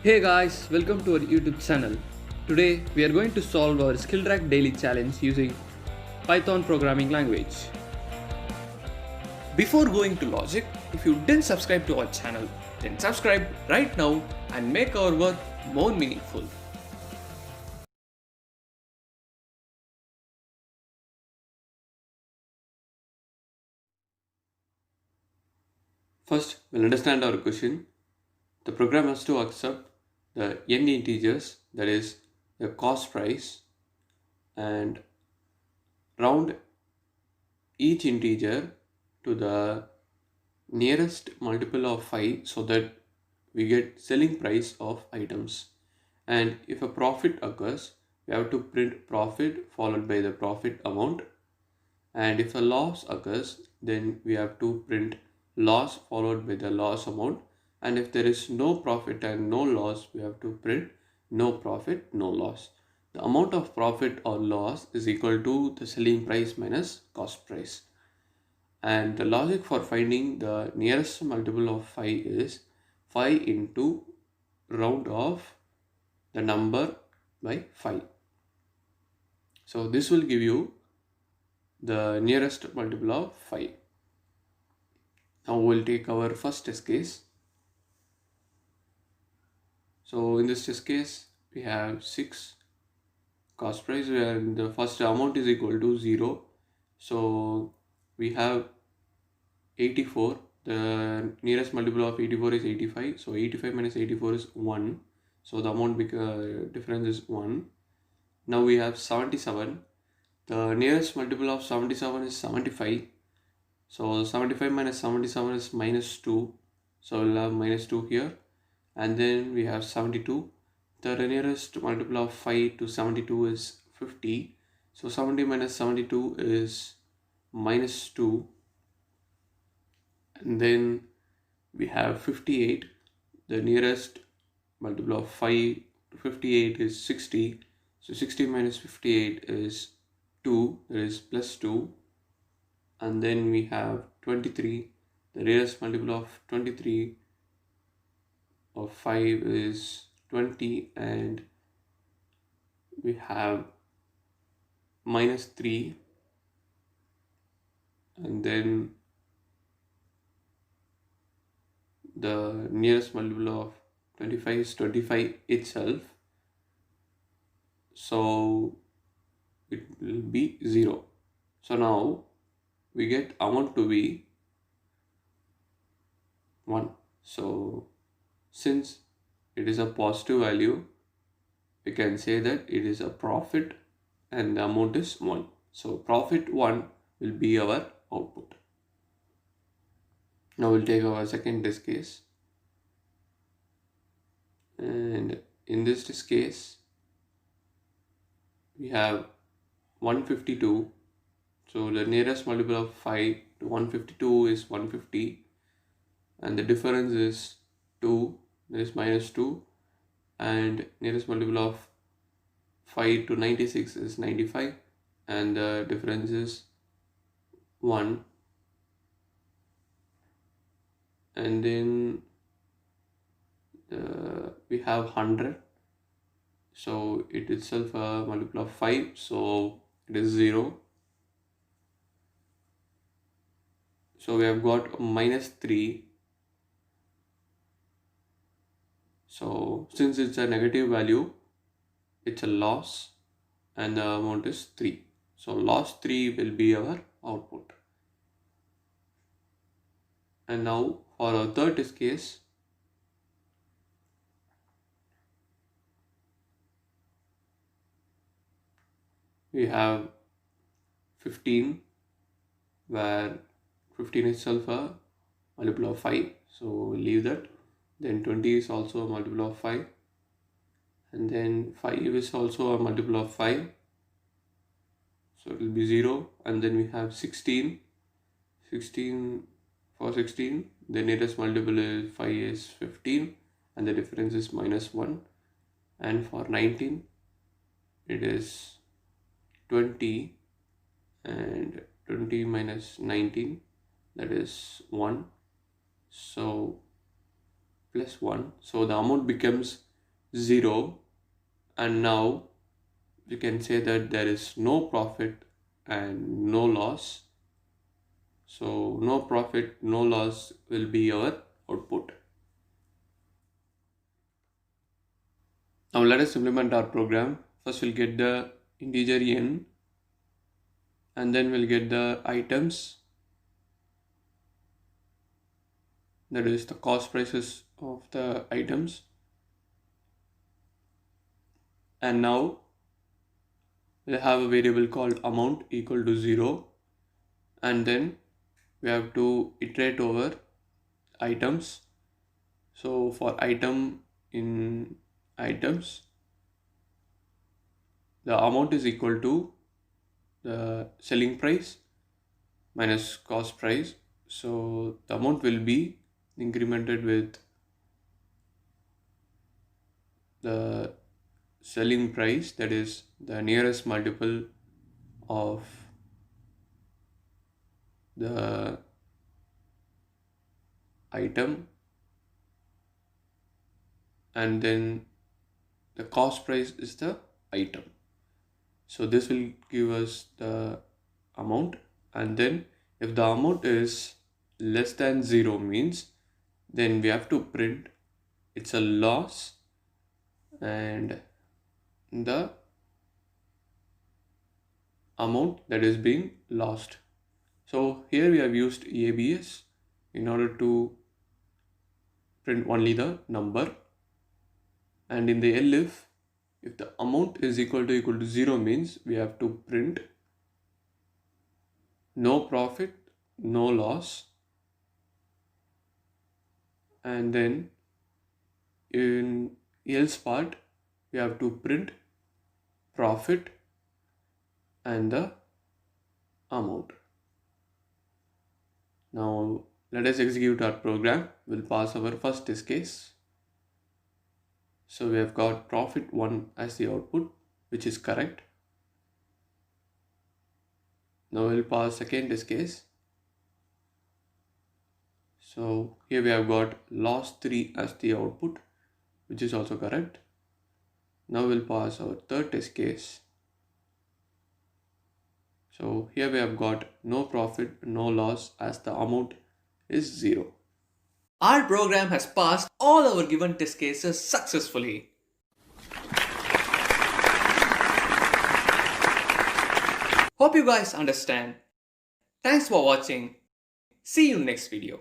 Hey guys, welcome to our YouTube channel. Today we are going to solve our Skillrack daily challenge using Python programming language. Before going to logic, if you didn't subscribe to our channel, then subscribe right now and make our work more meaningful. First, we'll understand our question. The program has to accept the n integers, that is the cost price, and round each integer to the nearest multiple of 5 so that we get selling price of items. And if a profit occurs, we have to print profit followed by the profit amount. And if a loss occurs, then we have to print loss followed by the loss amount. And if there is no profit and no loss, we have to print no profit, no loss. The amount of profit or loss is equal to the selling price minus cost price. And the logic for finding the nearest multiple of 5 is 5 into round off the number by 5. So this will give you the nearest multiple of 5. Now we'll take our first test case. So in this test case, we have 6 cost price where the first amount is equal to 0. So we have 84. The nearest multiple of 84 is 85. So 85 minus 84 is 1. So the amount difference is 1. Now we have 77. The nearest multiple of 77 is 75. So 75 minus 77 is minus 2. So we'll have minus 2 here. And then we have 72. The nearest multiple of 5 to 72 is 50. So 70 minus 72 is minus 2. And then we have 58. The nearest multiple of 5 to 58 is 60. So 60 minus 58 is 2, that is plus 2. And then we have 23. The nearest multiple of 23 of 5 is 20, and we have minus 3. And then the nearest multiple of 25 is 25 itself. So it will be 0. So now we get amount to be 1. So since it is a positive value, we can say that it is a profit and the amount is 1. So profit 1 will be our output. Now we'll take our second test case. And in this test case, we have 152. So the nearest multiple of 5 to 152 is 150. And the difference is 2, that is minus 2. And nearest multiple of 5 to 96 is 95. And the difference is 1. And then we have 100. So it itself a multiple of 5. So it is 0. So we have got minus 3. So since it's a negative value, it's a loss and the amount is 3. So loss 3 will be our output. And now for our third test case, we have 15, where 15 itself a multiple of 5. So we'll leave that. Then 20 is also a multiple of 5. And then 5 is also a multiple of 5. So it will be 0. And then we have 16. 16, for 16, the nearest multiple is 5 is 15. And the difference is minus 1. And for 19, it is 20. And 20 minus 19, that is 1. So plus 1. So the amount becomes 0, and now you can say that there is no profit and no loss. So no profit, no loss will be our output. Now let us implement our program. First we'll get the integer n, and then we'll get the items, that is the cost prices of the items. And now we'll have a variable called amount equal to 0, and then we have to iterate over items. So for item in items, the amount is equal to the selling price minus cost price. So the amount will be incremented with the selling price, that is the nearest multiple of the item, and then the cost price is the item. So this will give us the amount, and then if the amount is less than 0 means then we have to print it's a loss and the amount that is being lost. So here we have used ABS in order to print only the number, and in the elif, if the amount is equal to 0 means we have to print no profit, no loss, and then in else part we have to print profit and the amount. Now let us execute our program. We'll pass our first test case. So we have got profit 1 as the output, which is correct. Now we'll pass second test case. So here we have got loss 3 as the output, which is also correct. Now we'll pass our third test case. So here we have got no profit, no loss as the amount is 0. Our program has passed all our given test cases successfully. Hope you guys understand. Thanks for watching. See you next video.